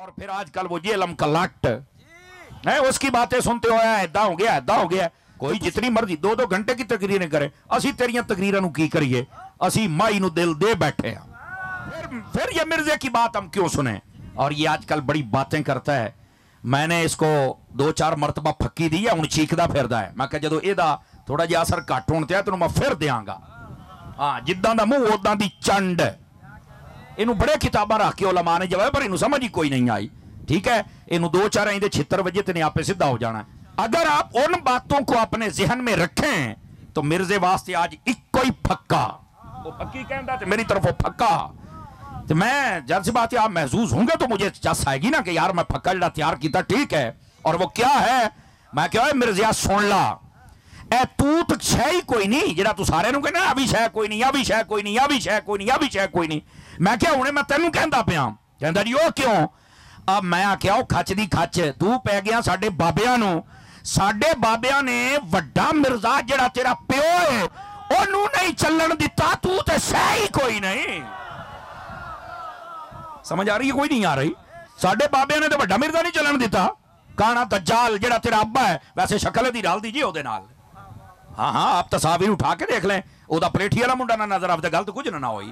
اور پھر آج کل وہ یہ علم کا لٹ ہے، اس کی باتیں سنتے ہو ایدا ہو گیا ایدا ہو گیا. کوئی جتنی مرضی 2-2 گھنٹے کی تقریریں کرے، اسی تیریاں تقریراں نو کی کریے، اسی مائی نو دل دے بیٹھے ہیں. پھر یہ مرزے کی بات ہم کیوں سنیں؟ اور یہ آج کل بڑی باتیں کرتا ہے. میں نے اس کو 2-4 مرتبہ پھکی دی ہے، ہوں چیکدا پھردا ہے. میں کہ جدو یہ تھوڑا جہا اثر گھٹ ہون تے تینوں میں پھر دیاں گا. ہاں جداں دا منہ اوداں دی چنڈ. اینو بڑے کتاباں رکھ کے علماء نے جواب، پر اینو سمجھ ہی کوئی نہیں آئی. ٹھیک ہے، اینو 2-4 آئیں دے چھتر وجے تے آپ سدھا ہو جانا ہے. اگر آپ ان باتوں کو اپنے ذہن میں رکھیں تو مرزے واسطے آج ایک کوئی پھکا، وہ پھکی کہندا تے میری طرف وہ پھکا. تو میں جب سے بات آپ محظوظ ہوں گے تو مجھے چس آئے گی نا کہ یار میں پھکا جڑا تیار کیتا ٹھیک ہے. اور وہ کیا ہے؟ میں کہا مرزیا سن لا، اے تو شے ہی کوئی نہیں جڑا تو سارے نوں کہنا ابھی شے کوئی نہیں، ابھی شے کوئی نہیں، ابھی شے کوئی نہیں، ابھی شے کوئی نہیں. میں کیا ہوں میں تینوں کہندا پیا. کہندا جی او کیوں؟ اب میں آخیا وہ کھچ دی کھچ تو پی گیا ساڈے بابیاں نوں. ساڈے بابیاں نے وڈا مرزا جڑا تیرا پیو ہے اونوں نہیں چلن دتا، تو تے شے ہی کوئی نہیں. سمجھ آ رہی ہے؟ کوئی نہیں آ رہی. ساڈے بابیاں نے تو وڈا مرزا نہیں چلن دیتا. کانا دجال جڑا تیرا ابا ہے، ویسے شکل دی ڈال دیجیے او دے نال. ہاں ہاں آپ تصاویر اٹھا کے دیکھ لیں، او دا پلیٹھی والا منڈا نہ نظر آفتے، گل تو کچھ نہ ہوئی.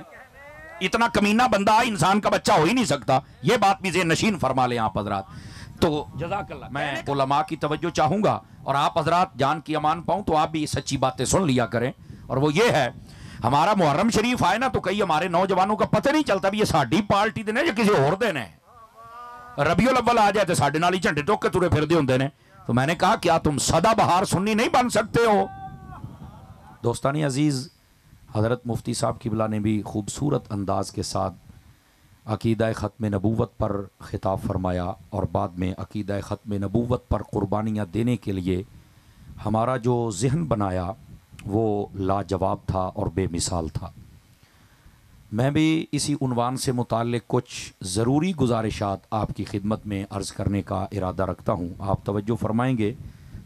اتنا کمینہ بندہ انسان کا بچہ ہو ہی نہیں سکتا. یہ بات بھی ذہن نشین فرما لیں آپ حضرات. تو جزاک اللہ. میں علماء کی توجہ چاہوں گا اور آپ حضرات جان کی امان پاؤں تو آپ بھی سچی باتیں سن لیا کریں. اور وہ یہ ہے، ہمارا محرم شریف آئے نا تو کئی ہمارے نوجوانوں کا پتہ نہیں چلتا بھی یہ ساڈی پارٹی دے نے یا کسی اور دے نے. ربیع الاول آ جائے تو ساڈے نال ہی جھنڈے ٹوک کے ترے پھردے ہوندے نے. تو میں نے کہا کیا تم سدا بہار سنی نہیں بن سکتے ہو؟ دوستانی عزیز، حضرت مفتی صاحب قبلہ نے بھی خوبصورت انداز کے ساتھ عقیدہ ختم نبوت پر خطاب فرمایا اور بعد میں عقیدہ ختم نبوت پر قربانیاں دینے کے لیے ہمارا جو ذہن بنایا وہ لاجواب تھا اور بے مثال تھا. میں بھی اسی عنوان سے متعلق کچھ ضروری گزارشات آپ کی خدمت میں عرض کرنے کا ارادہ رکھتا ہوں. آپ توجہ فرمائیں گے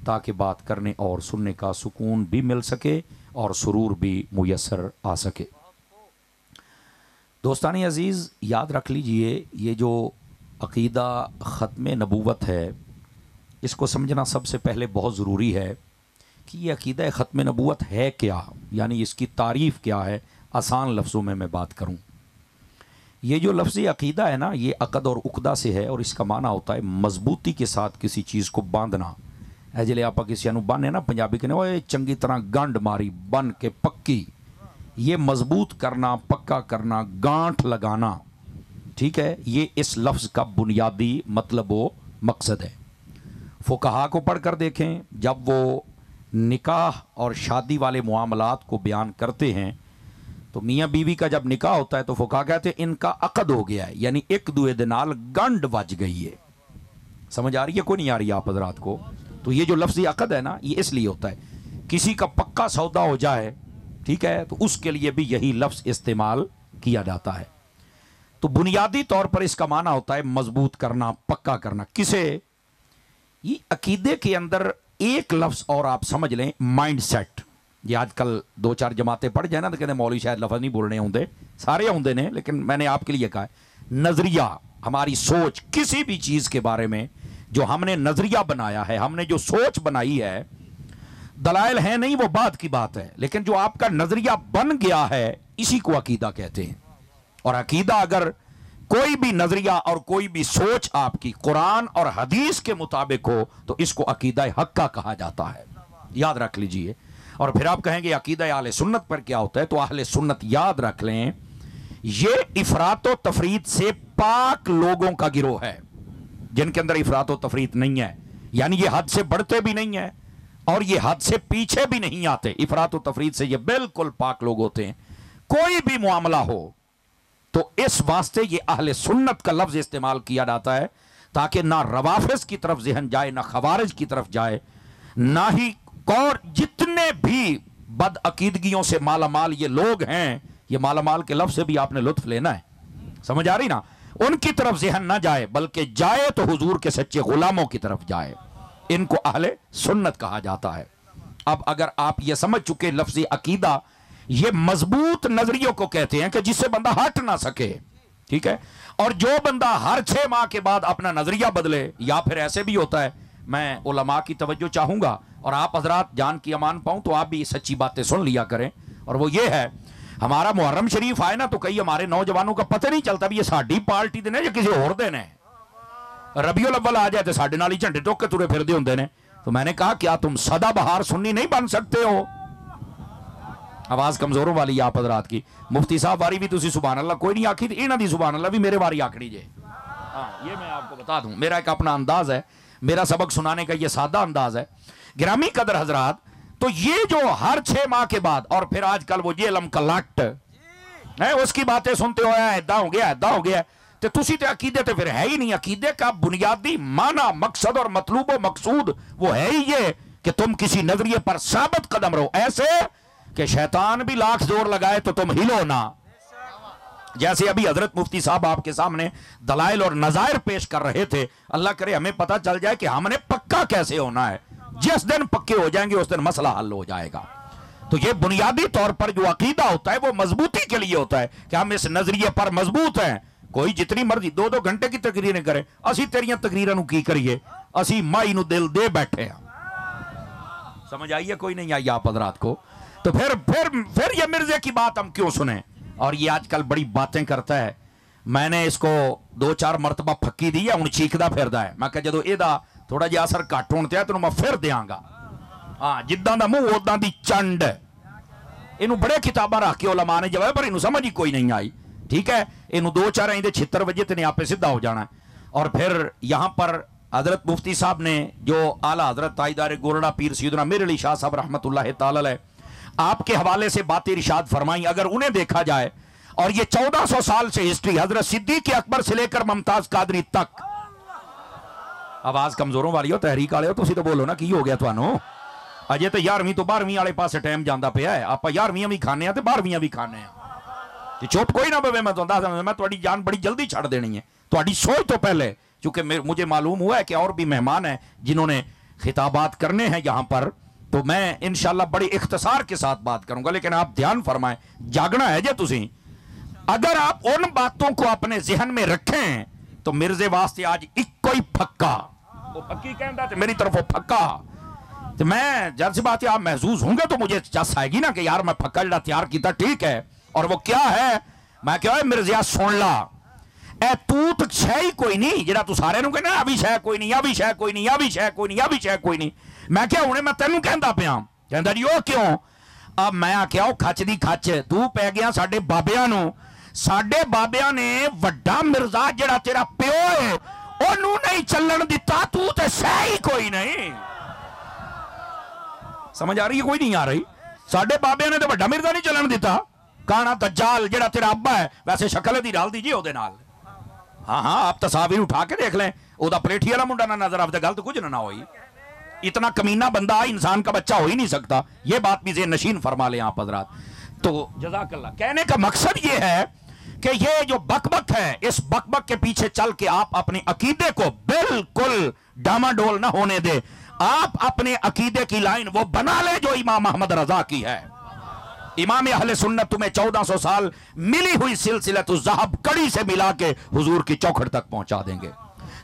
تاکہ بات کرنے اور سننے کا سکون بھی مل سکے اور سرور بھی میسر آ سکے. دوستانی عزیز، یاد رکھ لیجئے یہ جو عقیدہ ختم نبوت ہے اس کو سمجھنا سب سے پہلے بہت ضروری ہے کہ یہ عقیدہ ختم نبوت ہے کیا، یعنی اس کی تعریف کیا ہے. آسان لفظوں میں بات کروں، یہ جو لفظ عقیدہ ہے نا یہ عقد اور عقدہ سے ہے اور اس کا معنی ہوتا ہے مضبوطی کے ساتھ کسی چیز کو باندھنا. جلے آپ کسی نو باندھے نا پنجابی کہنے وہ چنگی طرح گنڈ ماری بن کے پکی، یہ مضبوط کرنا، پکا کرنا، گانٹھ لگانا. ٹھیک ہے، یہ اس لفظ کا بنیادی مطلب و مقصد ہے. فقہا کو پڑھ کر دیکھیں، جب وہ نکاح اور شادی والے معاملات کو بیان کرتے ہیں تو میاں بیوی کا جب نکاح ہوتا ہے تو فقہا کہتے ہیں ان کا عقد ہو گیا ہے، یعنی ایک دوے دے نال گنڈ وج گئی ہے. سمجھ آ رہی ہے؟ کوئی نہیں آ رہی ہے آپ حضرات کو؟ تو یہ جو لفظی عقد ہے نا یہ اس لیے ہوتا ہے کسی کا پکا سودا ہو جائے، ٹھیک ہے، تو اس کے لیے بھی یہی لفظ استعمال کیا جاتا ہے. تو بنیادی طور پر اس کا معنی ہوتا ہے مضبوط کرنا، پکا کرنا. کسے؟ یہ عقیدے کے اندر ایک لفظ اور آپ سمجھ لیں، مائنڈ سیٹ. یہ آج کل 2-4 جماعتیں پڑھ جائیں نا تو کہتے ہیں مولوی شاید لفظ نہیں بولنے ہوندے، سارے ہوندے نے، لیکن میں نے آپ کے لیے کہا ہے نظریہ، ہماری سوچ کسی بھی چیز کے بارے میں جو ہم نے نظریہ بنایا ہے، ہم نے جو سوچ بنائی ہے، دلائل ہیں نہیں وہ بات کی بات ہے، لیکن جو آپ کا نظریہ بن گیا ہے اسی کو عقیدہ کہتے ہیں. اور عقیدہ اگر کوئی بھی نظریہ اور کوئی بھی سوچ آپ کی قرآن اور حدیث کے مطابق ہو تو اس کو عقیدہ حقہ کہا جاتا ہے. یاد رکھ لیجئے. اور پھر آپ کہیں گے عقیدہ اہل سنت پر کیا ہوتا ہے، تو اہل سنت یاد رکھ لیں یہ افراط و تفریط سے پاک لوگوں کا گروہ ہے، جن کے اندر افراط و تفریط نہیں ہے، یعنی یہ حد سے بڑھتے بھی نہیں ہیں اور یہ حد سے پیچھے بھی نہیں آتے. افراط و تفریط سے یہ بالکل پاک لوگ ہوتے ہیں. کوئی بھی معاملہ ہو تو اس واسطے یہ اہل سنت کا لفظ استعمال کیا جاتا ہے تاکہ نہ روافض کی طرف ذہن جائے، نہ خوارج کی طرف جائے، نہ ہی اور جتنے بھی بد عقیدگیوں سے مالا مال یہ لوگ ہیں، یہ مالا مال کے لفظ سے بھی آپ نے لطف لینا ہے. سمجھ آ رہی نا؟ ان کی طرف ذہن نہ جائے بلکہ جائے تو حضور کے سچے غلاموں کی طرف جائے. ان کو اہل سنت کہا جاتا ہے. اب اگر آپ یہ سمجھ چکے لفظ عقیدہ یہ مضبوط نظریوں کو کہتے ہیں کہ جس سے بندہ ہٹ نہ سکے، ٹھیک ہے. اور جو بندہ ہر 6 ماہ کے بعد اپنا نظریہ بدلے، یا پھر ایسے بھی ہوتا ہے، میں علماء کی توجہ چاہوں گا اور آپ حضرات جان کی امان پاؤں تو آپ بھی سچی باتیں سن لیا کریں. اور وہ یہ ہے، ہمارا محرم شریف آئے نا تو کئی ہمارے نوجوانوں کا پتہ نہیں چلتا بھی یہ ساڈی پارٹی دے نے یا کسی اور دے نے. ربیع الاول آ جائے تو ساڈے نال ہی جھنڈے ٹوک کے ترے پھردے ہوندے نے. تو میں نے کہا کیا تم سدا بہار سنی نہیں بن سکتے ہو؟ آواز کمزوروں والی آپ حضرات کی. مفتی صاحب واری بھی تسی سبحان اللہ کوئی نہیں آکھی، انہاں دی سبحان اللہ بھی میرے واری آکھنی جے. ہاں یہ میں آپ کو بتا دوں، میرا ایک اپنا انداز ہے، میرا سبق سنانے کا یہ سادہ انداز ہے. گرامی قدر حضرات، تو یہ جو ہر 6 ماہ کے بعد، اور پھر آج کل وہ یہ علم کلٹ ہے، اس کی باتیں سنتے ہو ایدا ہو گیا ایدا ہو گیا، تو تسی تے عقیدے تے پھر ہے ہی نہیں. عقیدے کا بنیادی معنی، مقصد اور مطلوب و مقصود وہ ہے ہی یہ کہ تم کسی نظریے پر ثابت قدم رہو، ایسے کہ شیطان بھی لاکھ زور لگائے تو تم ہلو نہ. جیسے ابھی حضرت مفتی صاحب آپ کے سامنے دلائل اور نظائر پیش کر رہے تھے، اللہ کرے ہمیں پتہ چل جائے کہ ہم نے پکا کیسے ہونا ہے. جس دن پکے ہو جائیں گے اس دن مسئلہ حل ہو جائے گا. تو یہ بنیادی طور پر جو عقیدہ ہوتا ہے وہ مضبوطی کے لیے ہوتا ہے کہ ہم اس نظریے پر مضبوط ہیں. کوئی جتنی مرضی 2-2 گھنٹے کی تقریریں کرے، اسی تیریاں تقریراں نو کی کریے، اسی مائی نو دل دے بیٹھے ہیں. سمجھ آئیے کوئی نہیں آئی آپ حضرات کو؟ تو پھر یہ مرزے کی بات ہم کیوں سنیں؟ اور یہ آج کل بڑی باتیں کرتا ہے. میں نے اس کو 2-4 مرتبہ پھکی دی ہے، ہوں چیکدا پھردا ہے. میں کہ جدو ایدا تھوڑا جہا اثر گھٹ ہون تے تینوں میں پھر دیاں گا. ہاں جداں دا منہ اوداں دی چنڈ. اینوں بڑے کتاباں رکھ کے علماء نے جواب، پر اینوں سمجھ ہی کوئی نہیں آئی. ٹھیک ہے، اینوں 2-4 ایندے 76 وجے تے نے آپے سدھا ہو جانا ہے. اور پھر یہاں پر حضرت مفتی صاحب نے جو اعلیٰ حضرت تاجدار گولڑا پیر سیدنا میر علی شاہ صاحب رحمۃ اللہ تعالی علیہ آپ کے حوالے سے باتیں ارشاد فرمائیں، اگر انہیں دیکھا جائے، اور یہ 1400 سال سے ہسٹری حضرت صدیق اکبر سے لے کر ممتاز قادری تک. آواز کمزوروں والی ہو، تحریک والے ہو، تسی تو بولو نا کی ہو گیا تھانوں؟ اجے تو 11ویں تو 12ویں والے پاسے ٹائم جاندا پیا ہے. آپ 11ویں بھی کھانے ہیں تے 12ویں بھی کھانے ہیں. چپ کوئی نہ پوے، میں تہاڈا میں تہاڈی جان بڑی جلدی چھڑ دینی ہے. تہاڈی سوچ تو پہلے، چونکہ مجھے معلوم ہوا ہے کہ اور بھی مہمان ہیں جنہوں نے خطابات کرنے ہیں یہاں پر، تو میں انشاءاللہ بڑی اختصار کے ساتھ بات کروں گا. لیکن آپ دھیان فرمائیں، جاگنا ہے جے تسی. اگر آپ ان باتوں کو اپنے ذہن میں رکھیں تو مرزے واسطے آج ایک کوئی پھکا، وہ پھکی کہندا تے میری طرف وہ پھکا. تو میں جب سے بات آپ محظوظ ہوں گے تو مجھے چس آئے گی نا کہ یار میں پھکا جڑا تیار کیتا ٹھیک ہے. اور وہ کیا ہے؟ میں کہا مرزیا سن لا، اے تو شے ہی کوئی نہیں جڑا تو سارے نوں کہنا ابھی شے کوئی نہیں، ابھی شے کوئی نہیں، ابھی شے کوئی نہیں، ابھی شے کوئی نہیں. میں کیا ہوں میں تینوں کہندا پیا، کہندا جی او کیوں؟ اب میں آکھیا او کھچ دی کھچ تو پی گیا ساڈے بابیاں نوں. ساڈے بابیاں نے وڈا مرزا جڑا تیرا پیو ہے اونوں نہیں چلن دتا، تو تے شے ہی کوئی نہیں. سمجھ آ رہی ہے کوئی نہیں آ رہی؟ ساڈے بابیاں نے تے وڈا مرزا نہیں چلن دیتا. کانا دجال جڑا تیرا ابا ہے، ویسے شکل دی ڈال دیجیے اودے نال. ہاں آپ تصاویر اٹھا کے دیکھ لیں، او دا پلیٹھی والا منڈا نہ نظر آفدے، گل تو کچھ نہ ہوئی. اتنا کمینہ بندہ انسان کا بچہ ہو ہی نہیں سکتا. یہ بات بھی ذہن نشین فرما لیں آپ حضرات. تو جزاک اللہ. کہنے کا مقصد یہ ہے کہ یہ جو بک بک ہے، اس بک بک کے پیچھے چل کے آپ اپنے عقیدے کو بالکل ڈاما ڈول نہ ہونے دے. آپ اپنے عقیدے کی لائن وہ بنا لے جو امام احمد رضا کی ہے. امام اہل سنت تمہیں 1400 سال ملی ہوئی سلسلۃ الذہب کڑی سے ملا کے حضور کی چوکھٹ تک پہنچا دیں گے.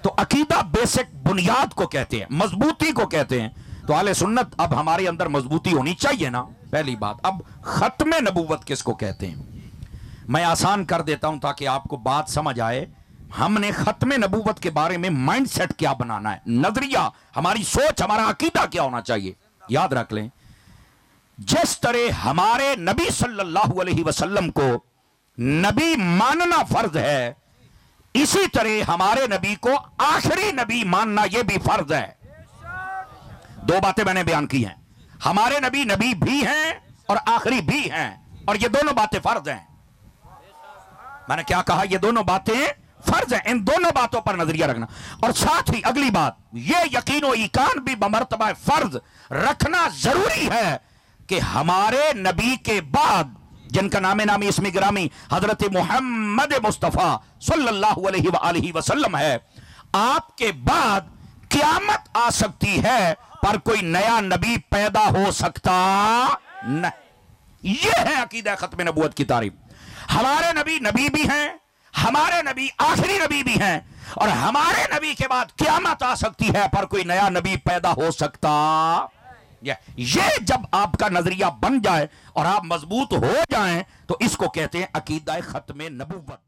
تو عقیدہ بیسک بنیاد کو کہتے ہیں، مضبوطی کو کہتے ہیں. تو اہل سنت اب ہمارے اندر مضبوطی ہونی چاہیے نا، پہلی بات. اب ختم نبوت کس کو کہتے ہیں؟ میں آسان کر دیتا ہوں تاکہ آپ کو بات سمجھ آئے. ہم نے ختم نبوت کے بارے میں مائنڈ سیٹ کیا بنانا ہے، نظریہ، ہماری سوچ، ہمارا عقیدہ کیا ہونا چاہیے. یاد رکھ لیں، جس طرح ہمارے نبی صلی اللہ علیہ وسلم کو نبی ماننا فرض ہے، اسی طرح ہمارے نبی کو آخری نبی ماننا یہ بھی فرض ہے. 2 باتیں میں نے بیان کی ہیں. ہمارے نبی نبی بھی ہیں اور آخری بھی ہیں، اور یہ دونوں باتیں فرض ہیں. میں نے کیا کہا؟ یہ دونوں باتیں فرض ہیں. ان دونوں باتوں پر نظریہ رکھنا. اور ساتھ ہی اگلی بات، یہ یقین و ایقان بھی بمرتبہ فرض رکھنا ضروری ہے کہ ہمارے نبی کے بعد، جن کا نام نامی اسم گرامی حضرت محمد مصطفیٰ صلی اللہ علیہ وآلہ وسلم ہے، آپ کے بعد قیامت آ سکتی ہے پر کوئی نیا نبی پیدا ہو سکتا نہیں. یہ ہے عقیدہ ختم نبوت کی تعریف. ہمارے نبی نبی بھی ہیں، ہمارے نبی آخری نبی بھی ہیں، اور ہمارے نبی کے بعد قیامت آ سکتی ہے پر کوئی نیا نبی پیدا ہو سکتا۔ یہ جب آپ کا نظریہ بن جائے اور آپ مضبوط ہو جائیں تو اس کو کہتے ہیں عقیدہ ختم نبوت۔